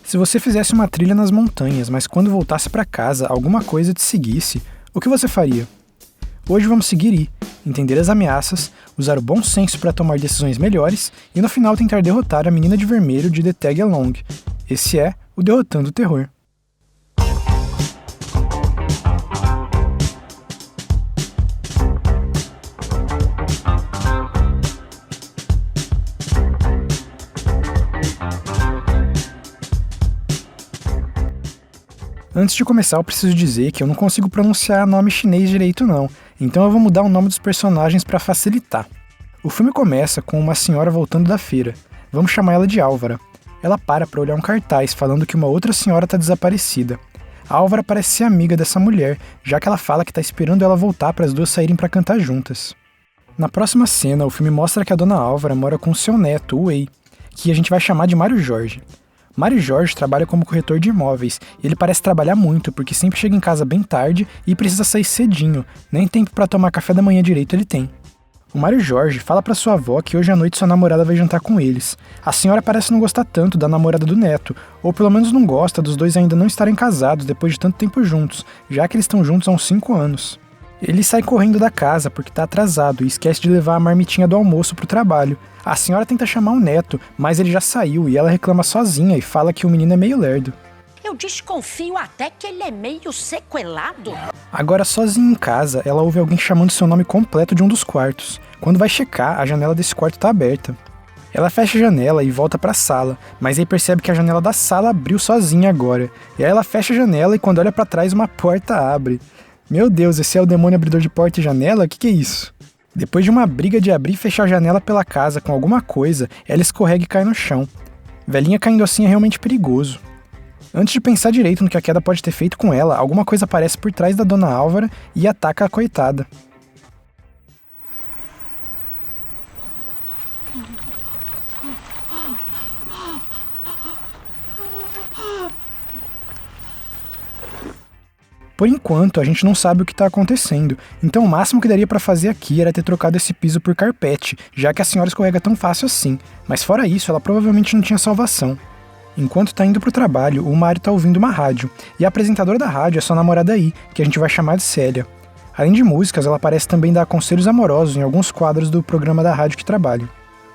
Se você fizesse uma trilha nas montanhas, mas quando voltasse para casa alguma coisa te seguisse, o que você faria? Hoje vamos seguir I, entender as ameaças, usar o bom senso para tomar decisões melhores e no final tentar derrotar a menina de vermelho de The Tag Along. Esse é o Derrotando o Terror. Antes de começar, eu preciso dizer que eu não consigo pronunciar nome chinês direito não, então eu vou mudar o nome dos personagens para facilitar. O filme começa com uma senhora voltando da feira. Vamos chamar ela de Álvara. Ela para olhar um cartaz falando que uma outra senhora está desaparecida. A Álvara parece ser amiga dessa mulher, já que ela fala que está esperando ela voltar para as duas saírem para cantar juntas. Na próxima cena, o filme mostra que a dona Álvara mora com seu neto, o Wei, que a gente vai chamar de Mário Jorge. Mário Jorge trabalha como corretor de imóveis e ele parece trabalhar muito porque sempre chega em casa bem tarde e precisa sair cedinho, nem tempo para tomar café da manhã direito ele tem. O Mário Jorge fala para sua avó que hoje à noite sua namorada vai jantar com eles. A senhora parece não gostar tanto da namorada do neto, ou pelo menos não gosta dos dois ainda não estarem casados depois de tanto tempo juntos, já que eles estão juntos há uns 5 anos. Ele sai correndo da casa porque está atrasado e esquece de levar a marmitinha do almoço para o trabalho. A senhora tenta chamar o neto, mas ele já saiu e ela reclama sozinha e fala que o menino é meio lerdo. Eu desconfio até que ele é meio sequelado. Agora, sozinha em casa, ela ouve alguém chamando seu nome completo de um dos quartos. Quando vai checar, a janela desse quarto está aberta. Ela fecha a janela e volta para a sala, mas aí percebe que a janela da sala abriu sozinha agora. E aí ela fecha a janela e quando olha para trás, uma porta abre. Meu Deus, esse é o demônio abridor de porta e janela? O que é isso? Depois de uma briga de abrir e fechar a janela pela casa com alguma coisa, ela escorrega e cai no chão. Velhinha caindo assim é realmente perigoso. Antes de pensar direito no que a queda pode ter feito com ela, alguma coisa aparece por trás da dona Álvara e ataca a coitada. Por enquanto, a gente não sabe o que está acontecendo, então o máximo que daria para fazer aqui era ter trocado esse piso por carpete, já que a senhora escorrega tão fácil assim, mas fora isso, ela provavelmente não tinha salvação. Enquanto está indo pro trabalho, o Mário está ouvindo uma rádio, e a apresentadora da rádio é sua namorada aí, que a gente vai chamar de Célia. Além de músicas, ela parece também dar conselhos amorosos em alguns quadros do programa da rádio que trabalha.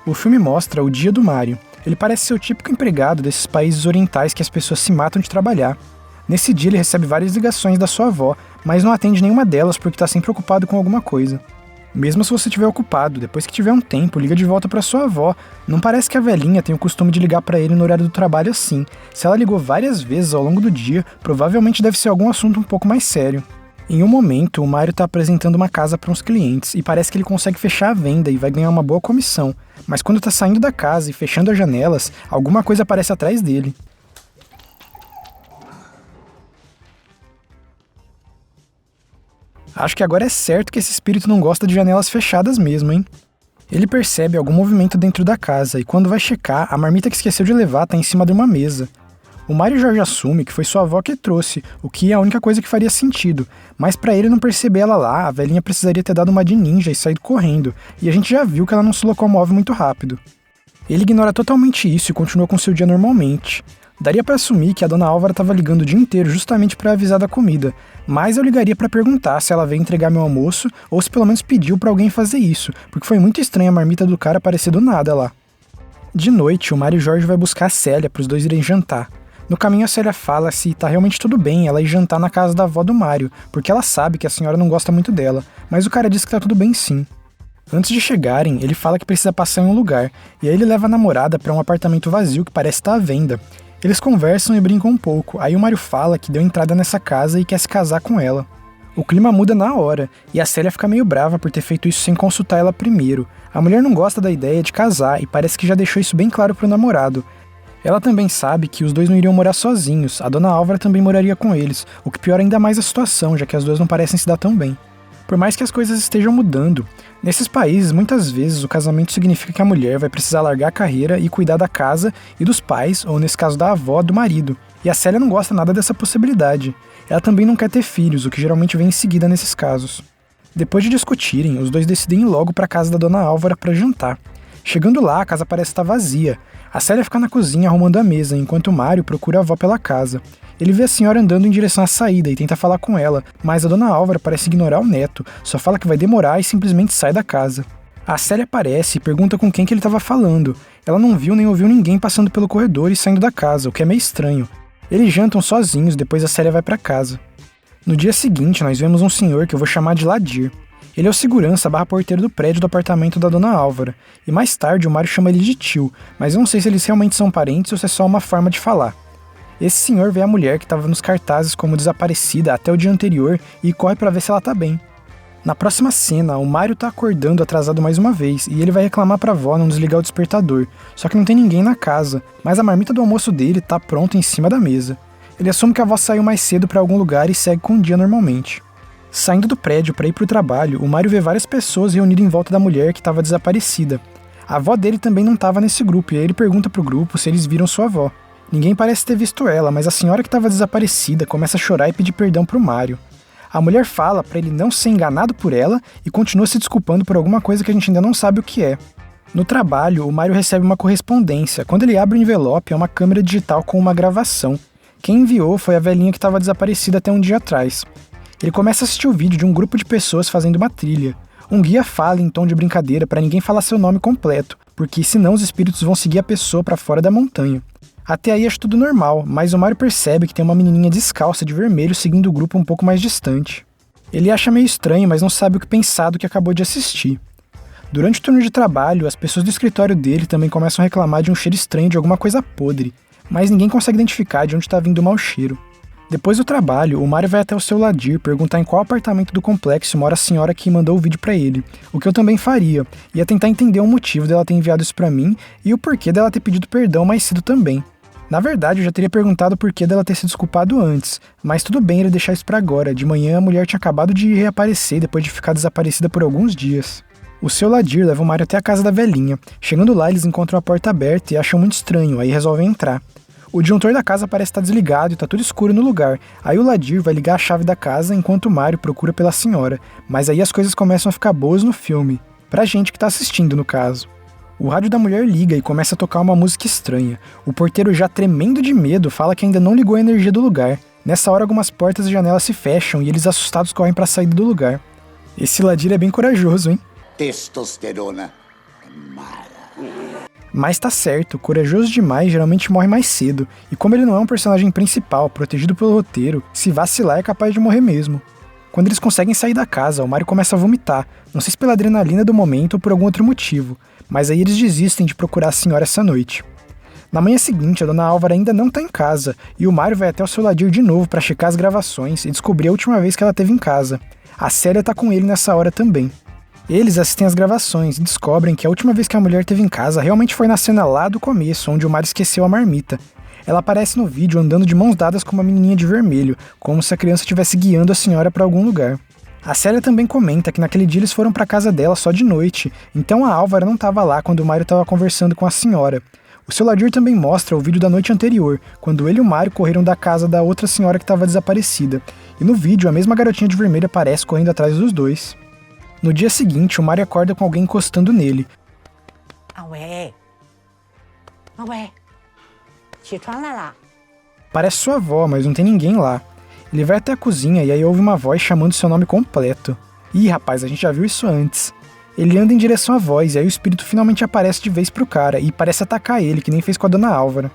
O filme mostra o dia do Mário. Ele parece ser o típico empregado desses países orientais que as pessoas se matam de trabalhar. Nesse dia ele recebe várias ligações da sua avó, mas não atende nenhuma delas porque está sempre ocupado com alguma coisa. Mesmo se você estiver ocupado, depois que tiver um tempo, liga de volta para sua avó. Não parece que a velhinha tem o costume de ligar para ele no horário do trabalho assim. Se ela ligou várias vezes ao longo do dia, provavelmente deve ser algum assunto um pouco mais sério. Em um momento, o Mário está apresentando uma casa para uns clientes e parece que ele consegue fechar a venda e vai ganhar uma boa comissão. Mas quando está saindo da casa e fechando as janelas, alguma coisa aparece atrás dele. Acho que agora é certo que esse espírito não gosta de janelas fechadas mesmo, hein? Ele percebe algum movimento dentro da casa e quando vai checar, a marmita que esqueceu de levar está em cima de uma mesa. O Mário Jorge assume que foi sua avó que trouxe, o que é a única coisa que faria sentido, mas para ele não perceber ela lá, a velhinha precisaria ter dado uma de ninja e saído correndo, e a gente já viu que ela não se locomove muito rápido. Ele ignora totalmente isso e continua com seu dia normalmente. Daria para assumir que a dona Álvara estava ligando o dia inteiro justamente para avisar da comida, mas eu ligaria para perguntar se ela veio entregar meu almoço ou se pelo menos pediu para alguém fazer isso, porque foi muito estranho a marmita do cara aparecer do nada lá. De noite, o Mário Jorge vai buscar a Célia para os dois irem jantar. No caminho a Célia fala se tá realmente tudo bem ela ir jantar na casa da avó do Mário, porque ela sabe que a senhora não gosta muito dela, mas o cara diz que tá tudo bem sim. Antes de chegarem, ele fala que precisa passar em um lugar, e aí ele leva a namorada para um apartamento vazio que parece estar à venda. Eles conversam e brincam um pouco, aí o Mário fala que deu entrada nessa casa e quer se casar com ela. O clima muda na hora, e a Célia fica meio brava por ter feito isso sem consultar ela primeiro. A mulher não gosta da ideia de casar e parece que já deixou isso bem claro pro namorado. Ela também sabe que os dois não iriam morar sozinhos, a dona Álvara também moraria com eles, o que piora ainda mais a situação, já que as duas não parecem se dar tão bem. Por mais que as coisas estejam mudando, nesses países muitas vezes o casamento significa que a mulher vai precisar largar a carreira e cuidar da casa e dos pais, ou nesse caso da avó, do marido. E a Célia não gosta nada dessa possibilidade. Ela também não quer ter filhos, o que geralmente vem em seguida nesses casos. Depois de discutirem, os dois decidem ir logo para a casa da dona Álvara para jantar. Chegando lá, a casa parece estar vazia. A Célia fica na cozinha arrumando a mesa, enquanto o Mário procura a avó pela casa. Ele vê a senhora andando em direção à saída e tenta falar com ela, mas a dona Álvara parece ignorar o neto, só fala que vai demorar e simplesmente sai da casa. A Célia aparece e pergunta com quem que ele estava falando. Ela não viu nem ouviu ninguém passando pelo corredor e saindo da casa, o que é meio estranho. Eles jantam sozinhos, depois a Célia vai para casa. No dia seguinte, nós vemos um senhor que eu vou chamar de Ladir. Ele é o segurança / porteiro do prédio do apartamento da dona Álvara, e mais tarde o Mário chama ele de tio, mas eu não sei se eles realmente são parentes ou se é só uma forma de falar. Esse senhor vê a mulher que estava nos cartazes como desaparecida até o dia anterior e corre para ver se ela tá bem. Na próxima cena, o Mário tá acordando atrasado mais uma vez e ele vai reclamar pra avó não desligar o despertador, só que não tem ninguém na casa, mas a marmita do almoço dele tá pronta em cima da mesa. Ele assume que a avó saiu mais cedo pra algum lugar e segue com o dia normalmente. Saindo do prédio para ir pro trabalho, o Mário vê várias pessoas reunidas em volta da mulher que estava desaparecida. A avó dele também não estava nesse grupo e aí ele pergunta pro grupo se eles viram sua avó. Ninguém parece ter visto ela, mas a senhora que estava desaparecida começa a chorar e pedir perdão pro Mário. A mulher fala para ele não ser enganado por ela e continua se desculpando por alguma coisa que a gente ainda não sabe o que é. No trabalho, o Mário recebe uma correspondência. Quando ele abre o envelope, é uma câmera digital com uma gravação. Quem enviou foi a velhinha que estava desaparecida até um dia atrás. Ele começa a assistir o vídeo de um grupo de pessoas fazendo uma trilha. Um guia fala em tom de brincadeira para ninguém falar seu nome completo, porque senão os espíritos vão seguir a pessoa para fora da montanha. Até aí acho tudo normal, mas o Mário percebe que tem uma menininha descalça de vermelho seguindo o grupo um pouco mais distante. Ele acha meio estranho, mas não sabe o que pensar do que acabou de assistir. Durante o turno de trabalho, as pessoas do escritório dele também começam a reclamar de um cheiro estranho de alguma coisa podre, mas ninguém consegue identificar de onde está vindo o mau cheiro. Depois do trabalho, o Mário vai até o seu Ladir perguntar em qual apartamento do complexo mora a senhora que mandou o vídeo pra ele, o que eu também faria, ia tentar entender o motivo dela ter enviado isso pra mim e o porquê dela ter pedido perdão mais cedo também. Na verdade, eu já teria perguntado o porquê dela ter se desculpado antes, mas tudo bem ele deixar isso pra agora. De manhã, a mulher tinha acabado de reaparecer depois de ficar desaparecida por alguns dias. O seu Ladir leva o Mário até a casa da velhinha. Chegando lá, eles encontram a porta aberta e acham muito estranho, aí resolvem entrar. O disjuntor da casa parece estar desligado e tá tudo escuro no lugar. Aí o Ladir vai ligar a chave da casa enquanto o Mário procura pela senhora. Mas aí as coisas começam a ficar boas no filme. Pra gente que tá assistindo, no caso. O rádio da mulher liga e começa a tocar uma música estranha. O porteiro, já tremendo de medo, fala que ainda não ligou a energia do lugar. Nessa hora, algumas portas e janelas se fecham e eles assustados correm pra saída do lugar. Esse Ladir é bem corajoso, hein? Testosterona é mala. Mas tá certo, corajoso demais geralmente morre mais cedo. E como ele não é um personagem principal, protegido pelo roteiro, se vacilar é capaz de morrer mesmo. Quando eles conseguem sair da casa, o Mário começa a vomitar. Não sei se pela adrenalina do momento ou por algum outro motivo. Mas aí eles desistem de procurar a senhora essa noite. Na manhã seguinte, a dona Álvara ainda não tá em casa, e o Mário vai até o seu Ladir de novo para checar as gravações e descobrir a última vez que ela esteve em casa. A Célia tá com ele nessa hora também. Eles assistem as gravações e descobrem que a última vez que a mulher esteve em casa realmente foi na cena lá do começo, onde o Mário esqueceu a marmita. Ela aparece no vídeo andando de mãos dadas com uma menininha de vermelho, como se a criança estivesse guiando a senhora para algum lugar. A Célia também comenta que naquele dia eles foram para casa dela só de noite, então a Álvara não estava lá quando o Mário estava conversando com a senhora. O seu Ladir também mostra o vídeo da noite anterior, quando ele e o Mário correram da casa da outra senhora que estava desaparecida, e no vídeo a mesma garotinha de vermelho aparece correndo atrás dos dois. No dia seguinte, o Mário acorda com alguém encostando nele. Parece sua avó, mas não tem ninguém lá. Ele vai até a cozinha e aí ouve uma voz chamando seu nome completo. Ih, rapaz, a gente já viu isso antes. Ele anda em direção à voz e aí o espírito finalmente aparece de vez pro cara e parece atacar ele, que nem fez com a dona Álvara.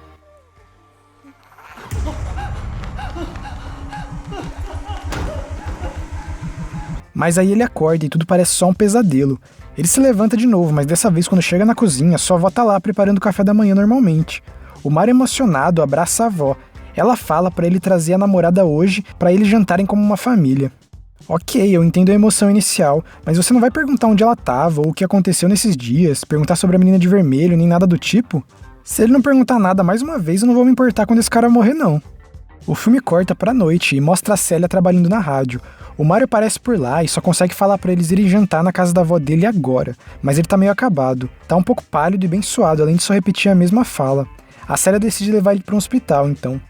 Mas aí ele acorda e tudo parece só um pesadelo. Ele se levanta de novo, mas dessa vez quando chega na cozinha, sua avó tá lá preparando o café da manhã normalmente. O Mário, emocionado, abraça a avó. Ela fala pra ele trazer a namorada hoje pra eles jantarem como uma família. Ok, eu entendo a emoção inicial, mas você não vai perguntar onde ela tava ou o que aconteceu nesses dias, perguntar sobre a menina de vermelho, nem nada do tipo? Se ele não perguntar nada mais uma vez, eu não vou me importar quando esse cara morrer, não. O filme corta pra noite e mostra a Célia trabalhando na rádio. O Mário aparece por lá e só consegue falar pra eles irem jantar na casa da avó dele agora, mas ele tá meio acabado. Tá um pouco pálido e bem suado, além de só repetir a mesma fala. A Célia decide levar ele pra um hospital, então.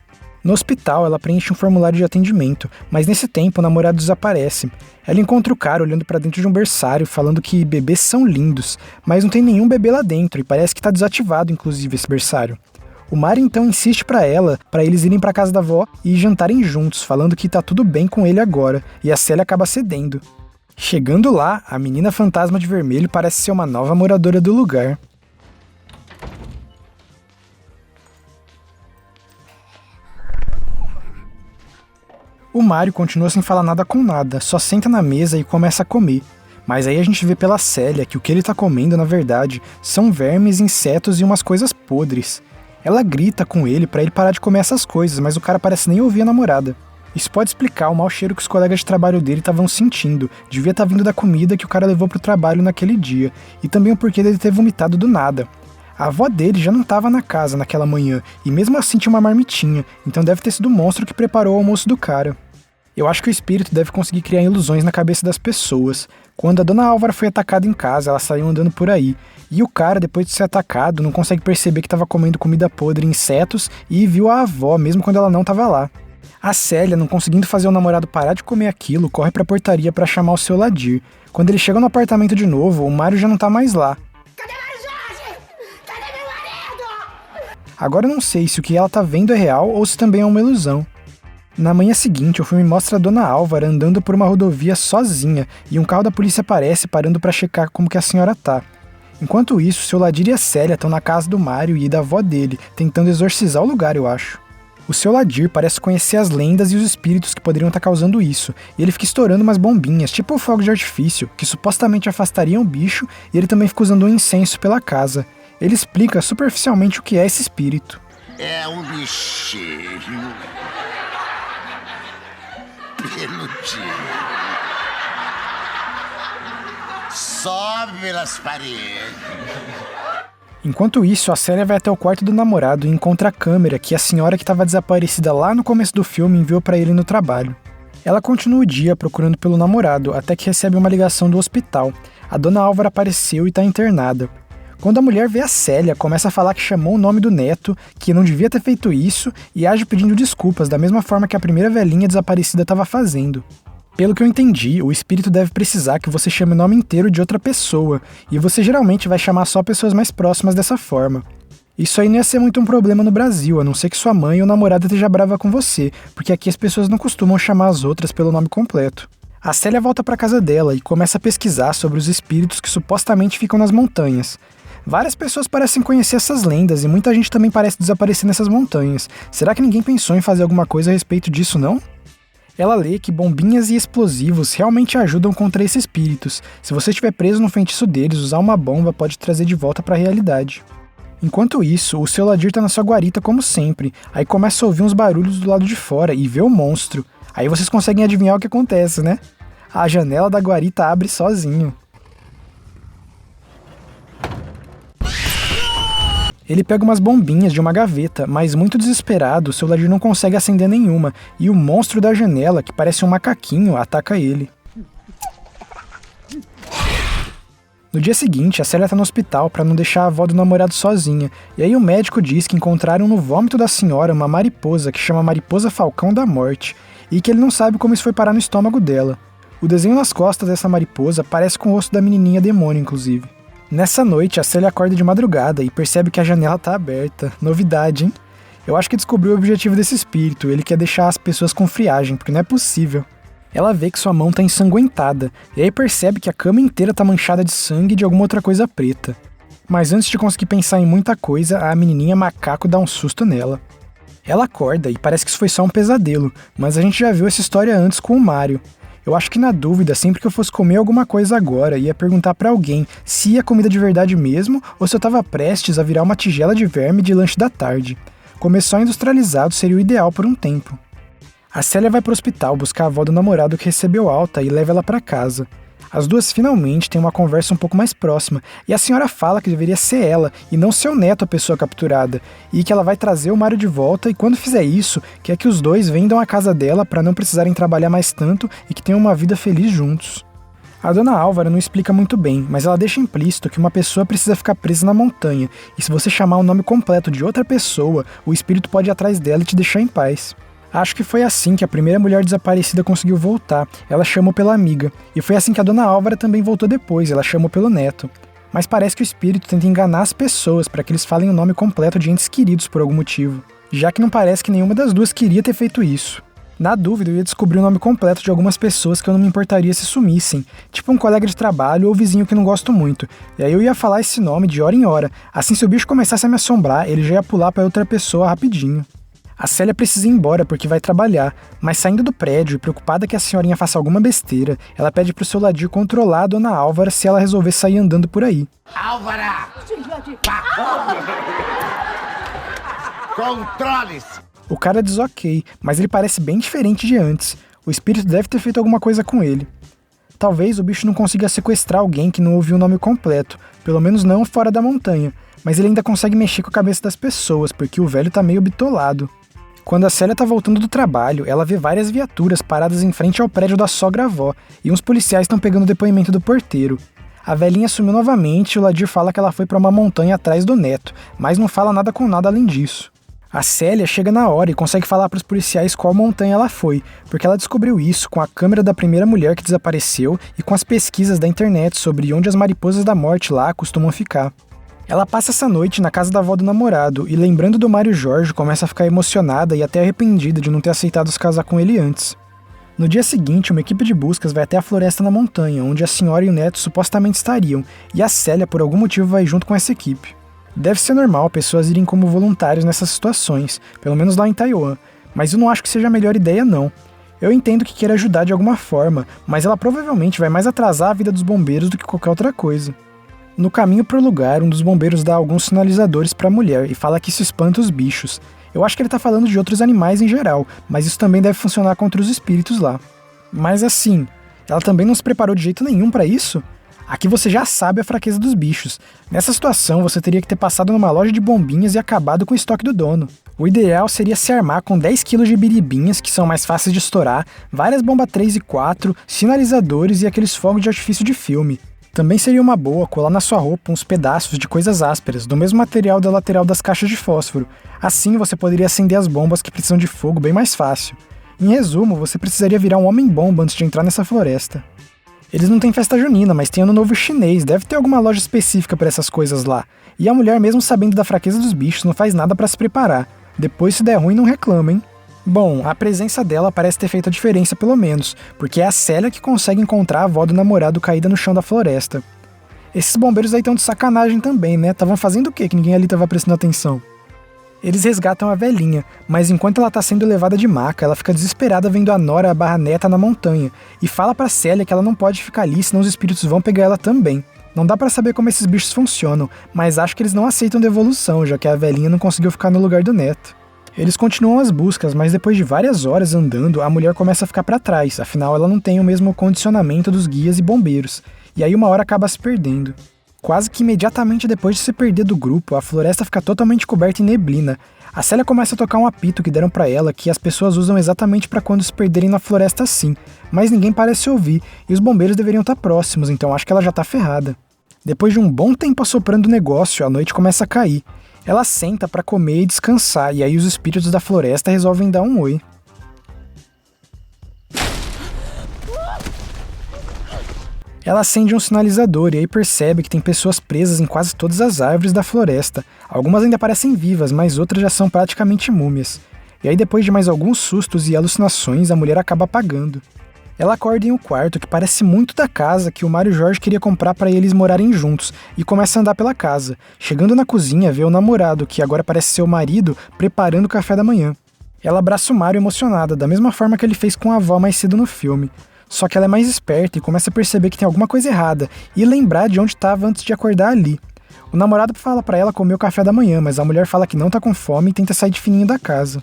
No hospital, ela preenche um formulário de atendimento, mas nesse tempo o namorado desaparece. Ela encontra o cara olhando pra dentro de um berçário, falando que bebês são lindos, mas não tem nenhum bebê lá dentro e parece que tá desativado, inclusive, esse berçário. O Mário então insiste pra eles irem pra casa da avó e jantarem juntos, falando que tá tudo bem com ele agora, e a Célia acaba cedendo. Chegando lá, a menina fantasma de vermelho parece ser uma nova moradora do lugar. O Mário continua sem falar nada com nada, só senta na mesa e começa a comer. Mas aí a gente vê pela Célia que o que ele tá comendo, na verdade, são vermes, insetos e umas coisas podres. Ela grita com ele pra ele parar de comer essas coisas, mas o cara parece nem ouvir a namorada. Isso pode explicar o mau cheiro que os colegas de trabalho dele estavam sentindo, devia estar vindo da comida que o cara levou pro trabalho naquele dia, e também o porquê dele ter vomitado do nada. A avó dele já não estava na casa naquela manhã, e mesmo assim tinha uma marmitinha, então deve ter sido o monstro que preparou o almoço do cara. Eu acho que o espírito deve conseguir criar ilusões na cabeça das pessoas. Quando a dona Álvara foi atacada em casa, ela saiu andando por aí, e o cara, depois de ser atacado, não consegue perceber que estava comendo comida podre e insetos, e viu a avó, mesmo quando ela não estava lá. A Célia, não conseguindo fazer o namorado parar de comer aquilo, corre pra portaria pra chamar o seu Ladir. Quando ele chega no apartamento de novo, o Mário já não tá mais lá. Cadê Mário Jorge? Cadê meu marido? Agora eu não sei se o que ela tá vendo é real ou se também é uma ilusão. Na manhã seguinte, o filme mostra a dona Álvara andando por uma rodovia sozinha e um carro da polícia aparece parando pra checar como que a senhora tá. Enquanto isso, seu Ladir e a Célia estão na casa do Mário e da avó dele, tentando exorcizar o lugar, eu acho. O seu Ladir parece conhecer as lendas e os espíritos que poderiam estar causando isso, e ele fica estourando umas bombinhas, tipo fogo de artifício, que supostamente afastariam o bicho, e ele também fica usando um incenso pela casa. Ele explica superficialmente o que é esse espírito. É um bichinho peludinho. Sobe pelas paredes. Enquanto isso, a Célia vai até o quarto do namorado e encontra a câmera que a senhora que estava desaparecida lá no começo do filme enviou para ele no trabalho. Ela continua o dia procurando pelo namorado, até que recebe uma ligação do hospital. A dona Álvara apareceu e está internada. Quando a mulher vê a Célia, começa a falar que chamou o nome do neto, que não devia ter feito isso, e age pedindo desculpas, da mesma forma que a primeira velhinha desaparecida estava fazendo. Pelo que eu entendi, o espírito deve precisar que você chame o nome inteiro de outra pessoa, e você geralmente vai chamar só pessoas mais próximas dessa forma. Isso aí não ia ser muito um problema no Brasil, a não ser que sua mãe ou namorada esteja brava com você, porque aqui as pessoas não costumam chamar as outras pelo nome completo. A Célia volta para casa dela e começa a pesquisar sobre os espíritos que supostamente ficam nas montanhas. Várias pessoas parecem conhecer essas lendas e muita gente também parece desaparecer nessas montanhas. Será que ninguém pensou em fazer alguma coisa a respeito disso, não? Ela lê que bombinhas e explosivos realmente ajudam contra esses espíritos. Se você estiver preso no feitiço deles, usar uma bomba pode trazer de volta para a realidade. Enquanto isso, o seu Ladir tá na sua guarita como sempre. Aí começa a ouvir uns barulhos do lado de fora e vê o monstro. Aí vocês conseguem adivinhar o que acontece, né? A janela da guarita abre sozinho. Ele pega umas bombinhas de uma gaveta, mas muito desesperado, seu Ladir não consegue acender nenhuma, e o monstro da janela, que parece um macaquinho, ataca ele. No dia seguinte, a Célia tá no hospital para não deixar a avó do namorado sozinha, e aí o médico diz que encontraram no vômito da senhora uma mariposa que chama Mariposa Falcão da Morte, e que ele não sabe como isso foi parar no estômago dela. O desenho nas costas dessa mariposa parece com o rosto da menininha demônio, inclusive. Nessa noite, a Célia acorda de madrugada e percebe que a janela tá aberta. Novidade, hein? Eu acho que descobriu o objetivo desse espírito, ele quer deixar as pessoas com friagem, porque não é possível. Ela vê que sua mão tá ensanguentada, e aí percebe que a cama inteira tá manchada de sangue e de alguma outra coisa preta. Mas antes de conseguir pensar em muita coisa, a menininha macaco dá um susto nela. Ela acorda e parece que isso foi só um pesadelo, mas a gente já viu essa história antes com o Mário. Eu acho que na dúvida, sempre que eu fosse comer alguma coisa agora, ia perguntar pra alguém se ia comida de verdade mesmo ou se eu tava prestes a virar uma tigela de verme de lanche da tarde. Comer só industrializado seria o ideal por um tempo. A Célia vai pro hospital buscar a avó do namorado que recebeu alta e leva ela pra casa. As duas finalmente têm uma conversa um pouco mais próxima, e a senhora fala que deveria ser ela, e não seu neto a pessoa capturada, e que ela vai trazer o Mário de volta, e quando fizer isso, quer que os dois vendam a casa dela para não precisarem trabalhar mais tanto e que tenham uma vida feliz juntos. A dona Álvara não explica muito bem, mas ela deixa implícito que uma pessoa precisa ficar presa na montanha, e se você chamar o nome completo de outra pessoa, o espírito pode ir atrás dela e te deixar em paz. Acho que foi assim que a primeira mulher desaparecida conseguiu voltar, ela chamou pela amiga, e foi assim que a dona Álvara também voltou depois, ela chamou pelo neto. Mas parece que o espírito tenta enganar as pessoas para que eles falem o nome completo de entes queridos por algum motivo, já que não parece que nenhuma das duas queria ter feito isso. Na dúvida, eu ia descobrir o nome completo de algumas pessoas que eu não me importaria se sumissem, tipo um colega de trabalho ou vizinho que não gosto muito, e aí eu ia falar esse nome de hora em hora, assim se o bicho começasse a me assombrar, ele já ia pular para outra pessoa rapidinho. A Célia precisa ir embora porque vai trabalhar, mas saindo do prédio, preocupada que a senhorinha faça alguma besteira, ela pede pro seu ladinho controlar a dona Álvara se ela resolver sair andando por aí. Álvara! Controle-se! O cara diz ok, mas ele parece bem diferente de antes. O espírito deve ter feito alguma coisa com ele. Talvez o bicho não consiga sequestrar alguém que não ouviu o nome completo, pelo menos não fora da montanha, mas ele ainda consegue mexer com a cabeça das pessoas, porque o velho tá meio bitolado. Quando a Célia tá voltando do trabalho, ela vê várias viaturas paradas em frente ao prédio da sogra-avó, e uns policiais estão pegando o depoimento do porteiro. A velhinha sumiu novamente e o Ladir fala que ela foi pra uma montanha atrás do neto, mas não fala nada com nada além disso. A Célia chega na hora e consegue falar para os policiais qual montanha ela foi, porque ela descobriu isso com a câmera da primeira mulher que desapareceu e com as pesquisas da internet sobre onde as mariposas da morte lá costumam ficar. Ela passa essa noite na casa da avó do namorado e, lembrando do Mário Jorge, começa a ficar emocionada e até arrependida de não ter aceitado se casar com ele antes. No dia seguinte, uma equipe de buscas vai até a floresta na montanha, onde a senhora e o neto supostamente estariam, e a Célia, por algum motivo, vai junto com essa equipe. Deve ser normal pessoas irem como voluntários nessas situações, pelo menos lá em Taiwan, mas eu não acho que seja a melhor ideia não. Eu entendo que queira ajudar de alguma forma, mas ela provavelmente vai mais atrasar a vida dos bombeiros do que qualquer outra coisa. No caminho pro lugar, um dos bombeiros dá alguns sinalizadores pra mulher e fala que isso espanta os bichos. Eu acho que ele tá falando de outros animais em geral, mas isso também deve funcionar contra os espíritos lá. Mas assim, ela também não se preparou de jeito nenhum pra isso? Aqui você já sabe a fraqueza dos bichos. Nessa situação, você teria que ter passado numa loja de bombinhas e acabado com o estoque do dono. O ideal seria se armar com 10 kg de biribinhas, que são mais fáceis de estourar, várias bombas 3 e 4, sinalizadores e aqueles fogos de artifício de filme. Também seria uma boa colar na sua roupa uns pedaços de coisas ásperas, do mesmo material da lateral das caixas de fósforo. Assim você poderia acender as bombas que precisam de fogo bem mais fácil. Em resumo, você precisaria virar um homem-bomba antes de entrar nessa floresta. Eles não têm festa junina, mas tem ano novo chinês, deve ter alguma loja específica para essas coisas lá. E a mulher, mesmo sabendo da fraqueza dos bichos, não faz nada para se preparar. Depois, se der ruim, não reclama, hein? Bom, a presença dela parece ter feito a diferença pelo menos, porque é a Célia que consegue encontrar a avó do namorado caída no chão da floresta. Esses bombeiros aí estão de sacanagem também, né? Estavam fazendo o quê que ninguém ali estava prestando atenção? Eles resgatam a velhinha, mas enquanto ela tá sendo levada de maca, ela fica desesperada vendo a nora /neta na montanha, e fala pra Célia que ela não pode ficar ali, senão os espíritos vão pegar ela também. Não dá pra saber como esses bichos funcionam, mas acho que eles não aceitam devolução, já que a velhinha não conseguiu ficar no lugar do neto. Eles continuam as buscas, mas depois de várias horas andando, a mulher começa a ficar pra trás, afinal ela não tem o mesmo condicionamento dos guias e bombeiros, e aí uma hora acaba se perdendo. Quase que imediatamente depois de se perder do grupo, a floresta fica totalmente coberta em neblina. A Célia começa a tocar um apito que deram pra ela, que as pessoas usam exatamente pra quando se perderem na floresta assim, mas ninguém parece ouvir, e os bombeiros deveriam estar próximos, então acho que ela já tá ferrada. Depois de um bom tempo assoprando o negócio, a noite começa a cair. Ela senta pra comer e descansar, e aí os espíritos da floresta resolvem dar um oi. Ela acende um sinalizador e aí percebe que tem pessoas presas em quase todas as árvores da floresta. Algumas ainda parecem vivas, mas outras já são praticamente múmias. E aí depois de mais alguns sustos e alucinações, a mulher acaba apagando. Ela acorda em um quarto que parece muito da casa que o Mário Jorge queria comprar para eles morarem juntos e começa a andar pela casa. Chegando na cozinha, vê o namorado, que agora parece ser o marido, preparando o café da manhã. Ela abraça o Mário emocionada, da mesma forma que ele fez com a avó mais cedo no filme. Só que ela é mais esperta e começa a perceber que tem alguma coisa errada e lembrar de onde estava antes de acordar ali. O namorado fala pra ela comer o café da manhã, mas a mulher fala que não tá com fome e tenta sair de fininho da casa.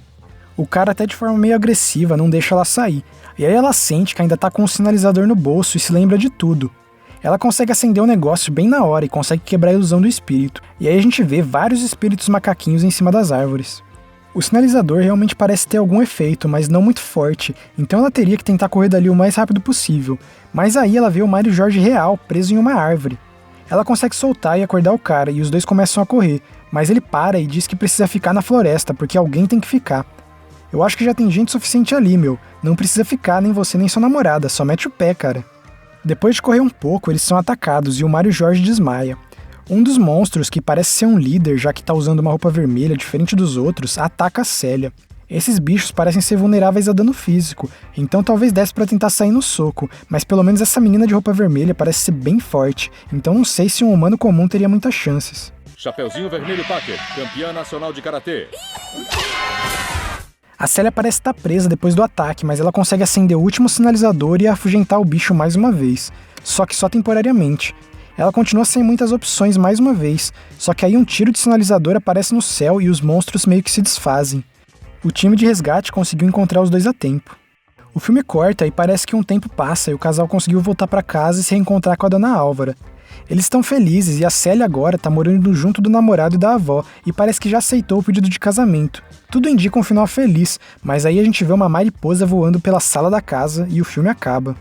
O cara, até de forma meio agressiva, não deixa ela sair. E aí ela sente que ainda tá com um sinalizador no bolso e se lembra de tudo. Ela consegue acender o negócio bem na hora e consegue quebrar a ilusão do espírito. E aí a gente vê vários espíritos macaquinhos em cima das árvores. O sinalizador realmente parece ter algum efeito, mas não muito forte, então ela teria que tentar correr dali o mais rápido possível. Mas aí ela vê o Mário Jorge real, preso em uma árvore. Ela consegue soltar e acordar o cara, e os dois começam a correr, mas ele para e diz que precisa ficar na floresta, porque alguém tem que ficar. Eu acho que já tem gente suficiente ali, meu. Não precisa ficar, nem você nem sua namorada, só mete o pé, cara. Depois de correr um pouco, eles são atacados e o Mário Jorge desmaia. Um dos monstros, que parece ser um líder, já que tá usando uma roupa vermelha diferente dos outros, ataca a Célia. Esses bichos parecem ser vulneráveis a dano físico, então talvez desse pra tentar sair no soco, mas pelo menos essa menina de roupa vermelha parece ser bem forte, então não sei se um humano comum teria muitas chances. Chapeuzinho Vermelho Tucker, campeã nacional de karatê. A Célia parece estar presa depois do ataque, mas ela consegue acender o último sinalizador e afugentar o bicho mais uma vez, só que só temporariamente. Ela continua sem muitas opções mais uma vez, só que aí um tiro de sinalizador aparece no céu e os monstros meio que se desfazem. O time de resgate conseguiu encontrar os dois a tempo. O filme corta e parece que um tempo passa e o casal conseguiu voltar para casa e se reencontrar com a dona Álvara. Eles estão felizes e a Célia agora tá morando junto do namorado e da avó e parece que já aceitou o pedido de casamento. Tudo indica um final feliz, mas aí a gente vê uma mariposa voando pela sala da casa e o filme acaba.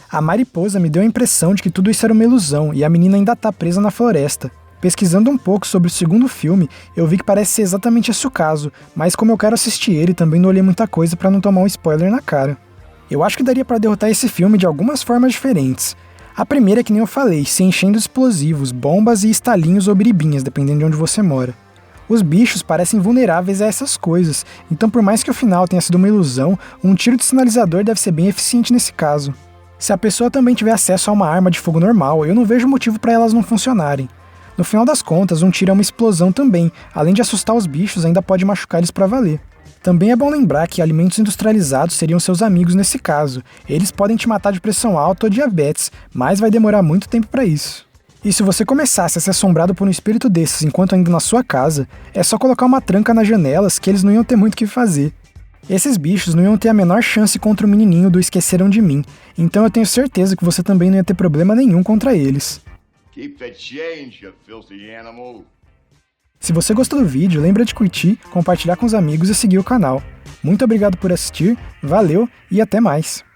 A mariposa me deu a impressão de que tudo isso era uma ilusão e a menina ainda tá presa na floresta. Pesquisando um pouco sobre o segundo filme, eu vi que parece ser exatamente esse o caso, mas como eu quero assistir ele, também não olhei muita coisa pra não tomar um spoiler na cara. Eu acho que daria pra derrotar esse filme de algumas formas diferentes. A primeira é que nem eu falei, se enchendo de explosivos, bombas e estalinhos ou biribinhas, dependendo de onde você mora. Os bichos parecem vulneráveis a essas coisas, então por mais que o final tenha sido uma ilusão, um tiro de sinalizador deve ser bem eficiente nesse caso. Se a pessoa também tiver acesso a uma arma de fogo normal, eu não vejo motivo para elas não funcionarem. No final das contas, um tiro é uma explosão também, além de assustar os bichos, ainda pode machucar eles pra valer. Também é bom lembrar que alimentos industrializados seriam seus amigos nesse caso. Eles podem te matar de pressão alta ou diabetes, mas vai demorar muito tempo pra isso. E se você começasse a ser assombrado por um espírito desses enquanto ainda na sua casa, é só colocar uma tranca nas janelas que eles não iam ter muito o que fazer. Esses bichos não iam ter a menor chance contra o menininho do Esqueceram de Mim, então eu tenho certeza que você também não ia ter problema nenhum contra eles. Keep the change, you filthy animal. Se você gostou do vídeo, lembra de curtir, compartilhar com os amigos e seguir o canal. Muito obrigado por assistir, valeu e até mais!